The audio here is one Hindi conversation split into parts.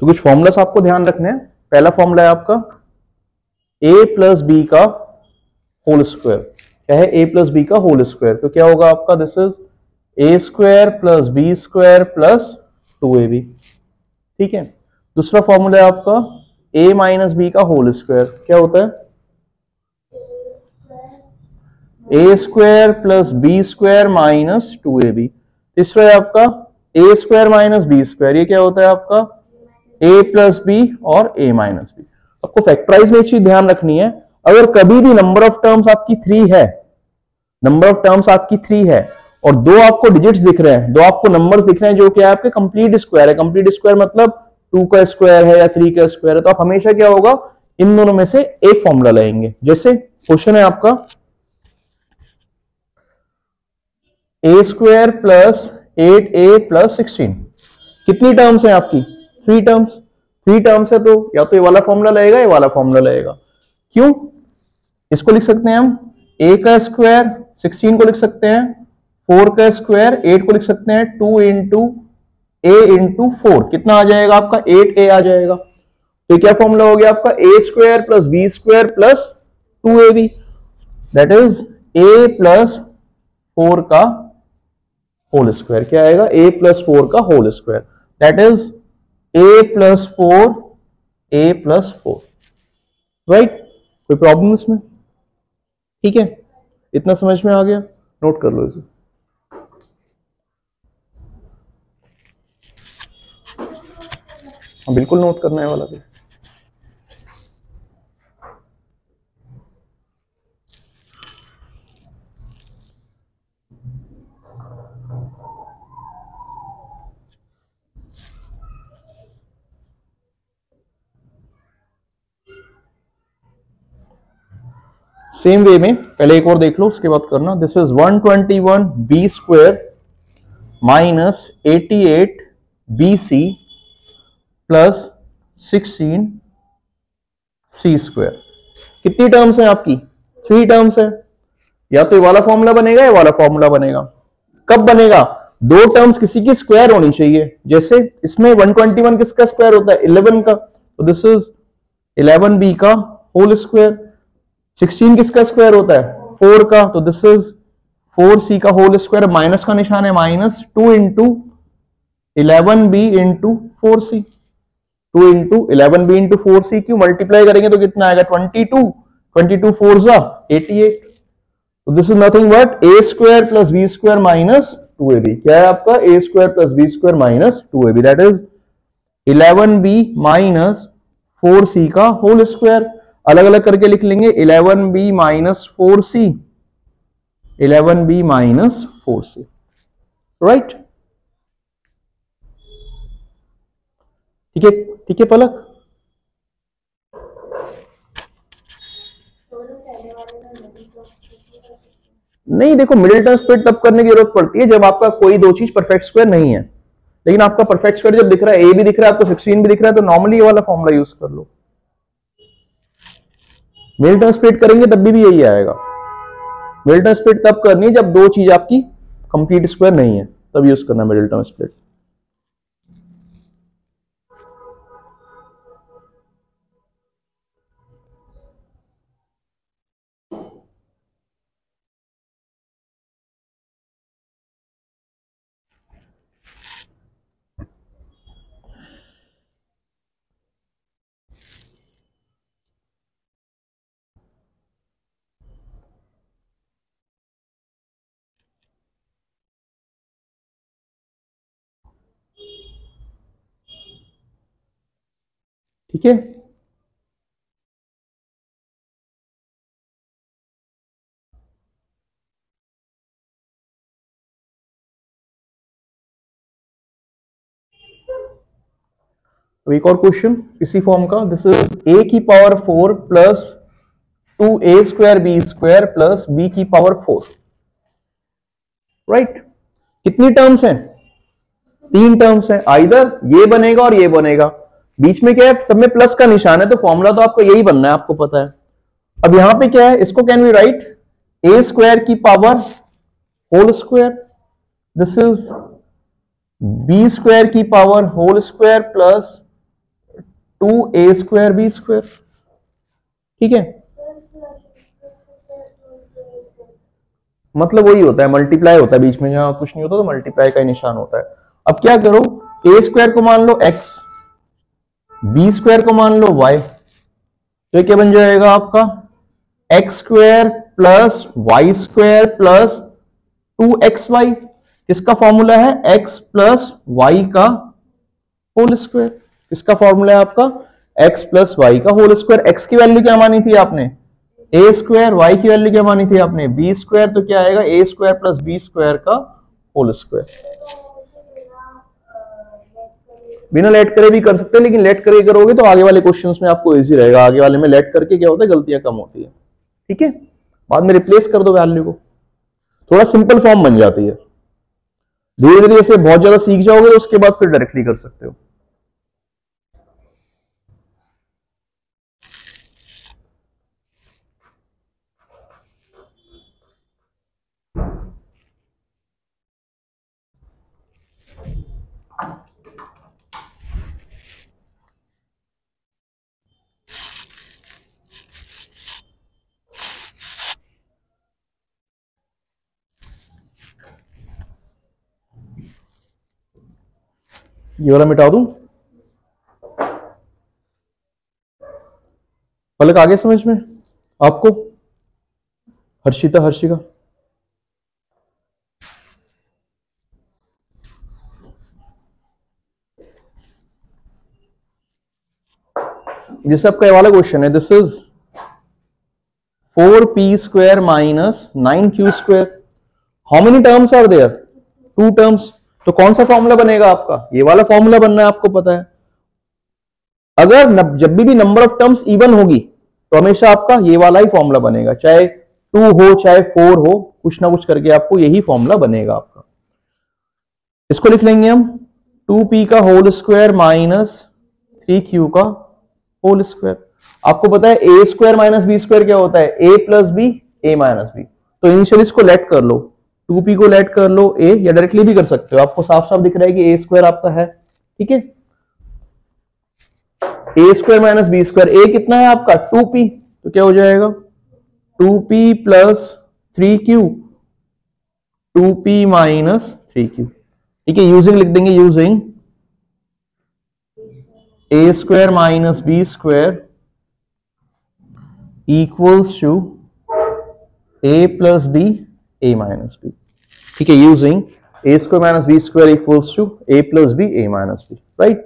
तो कुछ फॉर्मूलास आपको ध्यान रखने हैं। पहला फॉर्मूला है आपका a प्लस बी का होल स्क्वायर। क्या है? a प्लस बी का होल स्क्वायर। तो क्या होगा आपका? This is a square plus B square plus 2ab। ठीक है। दूसरा फॉर्मूला है आपका a माइनस बी का होल स्क्वायर। क्या होता है? a square plus B square minus 2ab। तीसरा है आपका a square minus b square. ये क्या होता है आपका? a प्लस बी और a माइनस बी। आपको फैक्टराइज में एक चीज ध्यान रखनी है, अगर कभी भी नंबर ऑफ टर्म्स आपकी 3 है, नंबर ऑफ टर्म्स आपकी 3 है और दो आपको डिजिट्स दिख रहे हैं, दो आपको नंबर्स दिख रहे हैं जो कि आपके कंप्लीट स्क्वायर है। कंप्लीट स्क्वायर मतलब 2 का स्क्वायर है या 3 का स्क्वायर है, तो आप हमेशा क्या होगा? इन दोनों में से एक फॉर्मूला लेंगे। जैसे क्वेश्चन है आपका a square plus 8a plus 16। कितनी टर्म्स है आपकी? 3 टर्म्स। 3 टर्म्स है तो या तो ये वाला फॉर्मूला लगेगा, ये वाला फॉर्मूला लगेगा। क्यों? इसको लिख सकते हैं हम a का स्क्वायर 16 को लिख सकते हैं, 4 का स्क्वायर 8 को लिख सकते हैं, 2 इंटू a इंटू 4 कितना आ जाएगा आपका? 8a आ जाएगा। तो क्या फॉर्मूला हो गया आपका? a square plus B square plus 2ab, that is a plus 4 का होल स्क्वायर। क्या आएगा? a प्लस 4 का whole square, that is a plus 4 a plus 4। Right? कोई प्रॉब्लम इसमें? ठीक है, इतना समझ में आ गया? नोट कर लो इसे। हाँ बिल्कुल नोट करने वाला भी। सेम वे में पहले एक और देख लो, उसके बाद करना। This is 121 b square minus 88 b c plus 16 c square. कितनी टर्म्स है आपकी? 3 टर्म्स है। या तो ये वाला फॉर्मूला बनेगा या वाला फॉर्मूला बनेगा। कब बनेगा? दो टर्म्स किसी की स्क्वायर होनी चाहिए। जैसे इसमें 121 किसका स्क्वायर होता है? 11 का, तो दिस इज 11 बी का होल स्क्वायर। 16 किसका स्क्वायर होता है? 4 का, तो दिस इज 4 सी का होल स्क्वायर। माइनस का निशान है, माइनस 2 इंटू 11 बी इंटू 4 सी। 2 इंटू 11 बी इंटू 4 सी क्यों मल्टीप्लाई करेंगे तो कितना आएगा? 22। 22 4 जा 88। तो this is nothing but a square plus B square minus 2ab। क्या है आपका? a square plus B square minus 2ab, that is 11b minus 4c का होल स्क्वायर। अलग अलग करके लिख लेंगे, 11b minus 4c, 11b minus 4c। Right? ठीक है, ठीक है पलक? नहीं, देखो मिडिल टर्म स्प्लिट तब करने की जरूरत पड़ती है जब आपका कोई दो चीज परफेक्ट स्क्वायर नहीं है। लेकिन आपका परफेक्ट स्क्वायर जब दिख रहा है, ए भी दिख रहा है, आपको 16 भी दिख रहा है, तो नॉर्मली ये वाला फॉर्मूला यूज कर लो। मिडिल टर्म स्प्लिट करेंगे तब भी यही आएगा। मिडिल टर्म स्प्लिट तब करनी है जब दो चीज आपकी कंप्लीट स्क्वायर नहीं है, तब यूज करना मिडिल टर्म स्प्लिट। ठीक है, एक और क्वेश्चन इसी फॉर्म का। दिस इज a की power 4 plus 2a square b square plus b की पावर 4। राइट? कितनी टर्म्स हैं? 3 टर्म्स हैं। आइदर ये बनेगा और ये बनेगा, बीच में क्या है? सब में प्लस का निशान है, तो फॉर्मूला तो आपका यही बनना है, आपको पता है। अब यहां पे क्या है? इसको can we write a square की power whole square, this is b square की power whole square plus 2a² b², ठीक है। मतलब वही होता है, मल्टीप्लाई होता है बीच में, जहां कुछ नहीं होता तो मल्टीप्लाई का ही निशान होता है। अब क्या करो, a² को मान लो x, b² को मान लो y, तो क्या बन जाएगा आपका x² plus y² plus 2xy। किसका फॉर्मूला है, x प्लस वाई का होल स्क्वायर। किसका फॉर्मूला है आपका, x प्लस वाई का होल स्क्वायर। x की वैल्यू क्या मानी थी आपने, a², y की वैल्यू क्या मानी थी आपने, b², तो क्या आएगा a² प्लस b² का होल स्क्वायर। बिना लेट करे भी कर सकते हैं, लेकिन लेट करे करोगे तो आगे वाले क्वेश्चंस में आपको इजी रहेगा। आगे वाले में लेट करके क्या होता है, गलतियां कम होती है, ठीक है। बाद में रिप्लेस कर दो वैल्यू को, थोड़ा सिंपल फॉर्म बन जाती है। धीरे धीरे ऐसे बहुत ज्यादा सीख जाओगे तो उसके बाद फिर डायरेक्टली कर सकते हो। ये वाला मिटा दूं, पलक आगे समझ में आपको, हर्षिता, हर्षिका, जैसे आपका ये वाला क्वेश्चन है, this is 4p² minus 9q²। How many terms are there, 2 terms. तो कौन सा फॉर्मूला बनेगा आपका, ये वाला फॉर्मूला बनना है, आपको पता है। अगर जब भी नंबर ऑफ टर्म्स इवन होगी तो हमेशा आपका ये वाला ही फॉर्मूला बनेगा, चाहे 2 हो चाहे 4 हो, कुछ ना कुछ करके आपको यही फॉर्मूला बनेगा आपका। इसको लिख लेंगे हम 2p का होल स्क्वायर माइनस 3q का होल स्क्वायर। आपको पता है a² माइनस b² क्या होता है, a plus b a minus b. तो इनिशियली इसको लेट कर लो, 2p को लेट कर लो a, या डायरेक्टली भी कर सकते हो, आपको साफ साफ दिख रहा है कि a² आपका है, ठीक है। a² माइनस b², a कितना है आपका 2p, तो क्या हो जाएगा 2p plus 3q, 2p minus 3q, ठीक है। यूजिंग लिख देंगे, using a² minus b² equals to a plus b a minus b, ठीक है। Using a² minus b² equals to a plus b a minus b, right.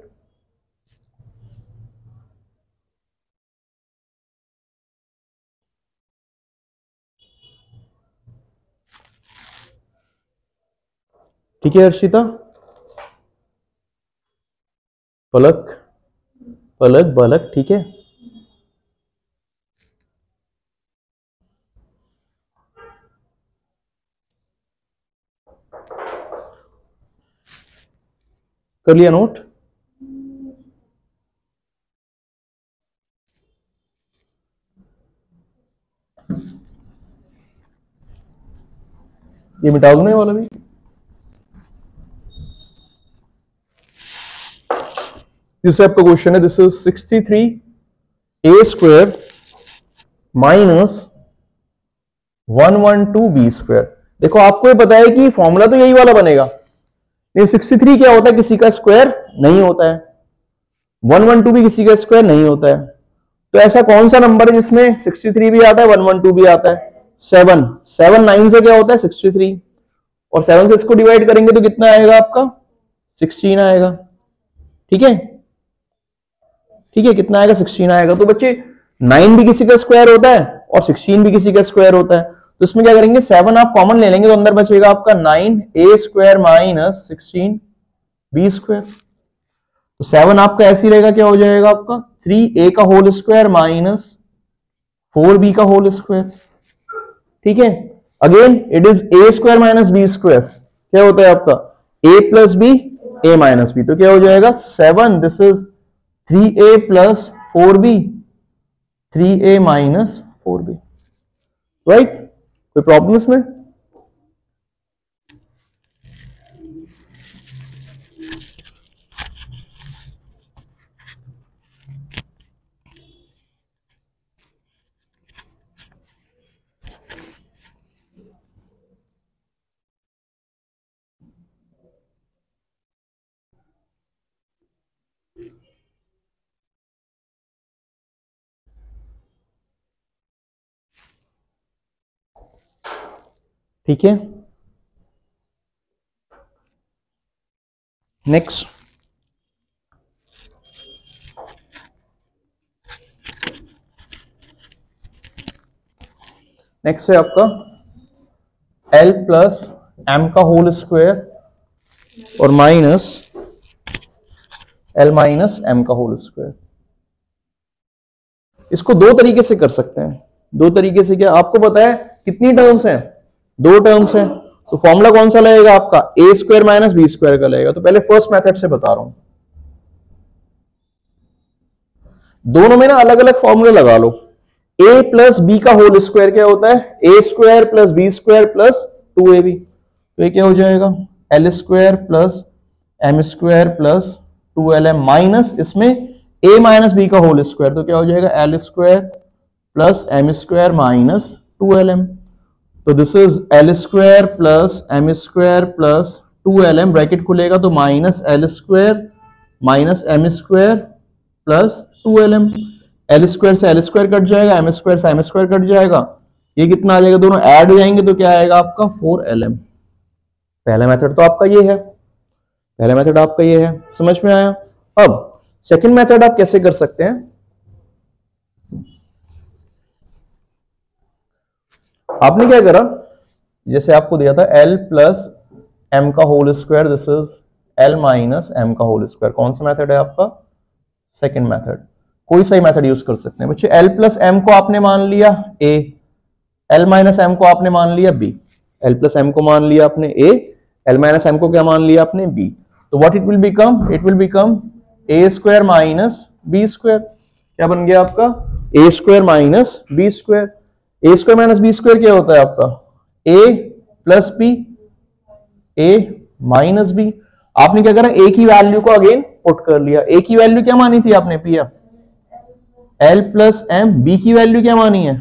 ठीक है हर्षिता, पलक, पलक बलक, ठीक है। कर लिया नोट, ये मिटा दूं ये वाला भी। जैसे आपका क्वेश्चन है, this is 63a² minus 112b²। देखो आपको ये पता है कि फॉर्मूला तो यही वाला बनेगा, लेकिन 63 क्या होता है, किसी का स्क्वायर नहीं होता है, 112 भी किसी का स्क्वायर नहीं होता है। तो ऐसा कौन सा नंबर है जिसमें 63 भी आता है 112 भी आता है, 7। 7 9 से क्या होता है 63, और 7 से इसको डिवाइड करेंगे तो कितना आएगा आपका 16 आएगा, ठीक है, ठीक है। कितना आएगा 16 आएगा। तो बच्चे 9 भी किसी का स्क्वायर होता है और 16 भी किसी का स्क्वायर होता है, तो इसमें क्या करेंगे 7 आप कॉमन ले लेंगे, तो अंदर बचेगा आपका 9a² माइनस 16b²। तो 7 आपका ऐसे ही रहेगा, क्या हो जाएगा आपका 3a का होल स्क्वायर माइनस 4b का होल स्क्वायर, ठीक है। Again it is a² minus b², क्या होता है आपका a plus b a minus b, तो क्या हो जाएगा 7, दिस इज 3a plus 4b, 3a minus 4b, right. कोई प्रॉब्लम इसमें, ठीक है, नेक्स्ट है आपका L प्लस एम का होल स्क्वायर और माइनस L माइनस एम का होल स्क्वायर। इसको दो तरीके से कर सकते हैं। दो तरीके से क्या, आपको पता है कितनी टर्म्स हैं, दो टर्म्स हैं, तो फॉर्मूला कौन सा लगेगा आपका, ए स्क्वायर माइनस बी स्क्वायर का लगेगा। तो पहले फर्स्ट मेथड से बता रहा हूं, दोनों में ना अलग अलग फॉर्मूले लगा लो। ए प्लस बी का होल स्क्वायर क्या होता है, A square plus B square plus 2ab। तो ये क्या हो जाएगा, L square plus M square plus 2lm minus इसमें ए माइनस बी का होल स्क्वायर, तो क्या हो जाएगा L square plus M square minus 2lm। तो this is L square plus M square plus 2lm, bracket खुलेगा तो minus L square minus M square plus 2lm। L square से एल स्क्वायर कट जाएगा, एम स्क्वायर से एम स्क्वायर कट जाएगा, ये कितना आ जाएगा, दोनों ऐड हो जाएंगे तो क्या आएगा आपका 4lm। पहला मेथड तो आपका ये है, पहला मेथड आपका ये है, समझ में आया। अब सेकंड मेथड आप कैसे कर सकते हैं, आपने क्या करा, जैसे आपको दिया था L प्लस एम का whole square, this is L minus M का होल स्क्वायर। कौन सा मेथड है आपका, सेकंड मेथड। कोई सही मेथड यूज कर सकते हैं बच्चे। L प्लस एम को आपने मान लिया A, L माइनस एम को आपने मान लिया B। L प्लस एम को मान लिया आपने A, L माइनस एम को क्या मान लिया आपने B। तो what it will become, it will become A square minus B square. क्या बन गया आपका, A square minus B square. A square minus B square क्या होता है आपका, A plus B, A minus B। आपने क्या करा, A की वैल्यू को अगेन पुट कर लिया। A की वैल्यू क्या मानी थी आपने, P L plus M, b की वैल्यू क्या मानी है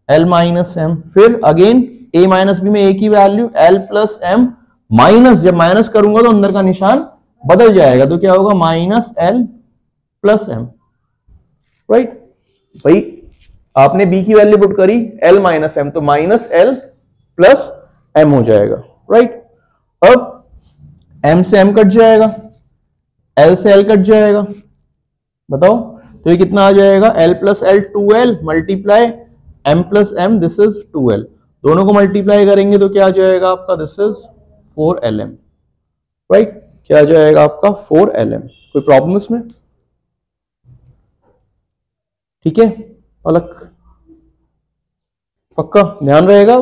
L माइनस एम, फिर अगेन A माइनस बी में A की value L plus M minus, जब माइनस करूंगा तो अंदर का निशान बदल जाएगा, तो क्या होगा minus L plus M, right. भाई आपने B की वैल्यू पुट करी L माइनस एम, तो माइनस L प्लस एम हो जाएगा, राइट। अब M से M कट जाएगा, L से L कट जाएगा, बताओ तो ये कितना आ जाएगा, L plus L 2L multiply M plus M, this is 2L। दोनों को मल्टीप्लाई करेंगे तो क्या आ जाएगा आपका, दिस इज 4lm, राइट। क्या आ जाएगा आपका 4lm। कोई प्रॉब्लम इसमें, ठीक है, अलग पक्का ध्यान रहेगा।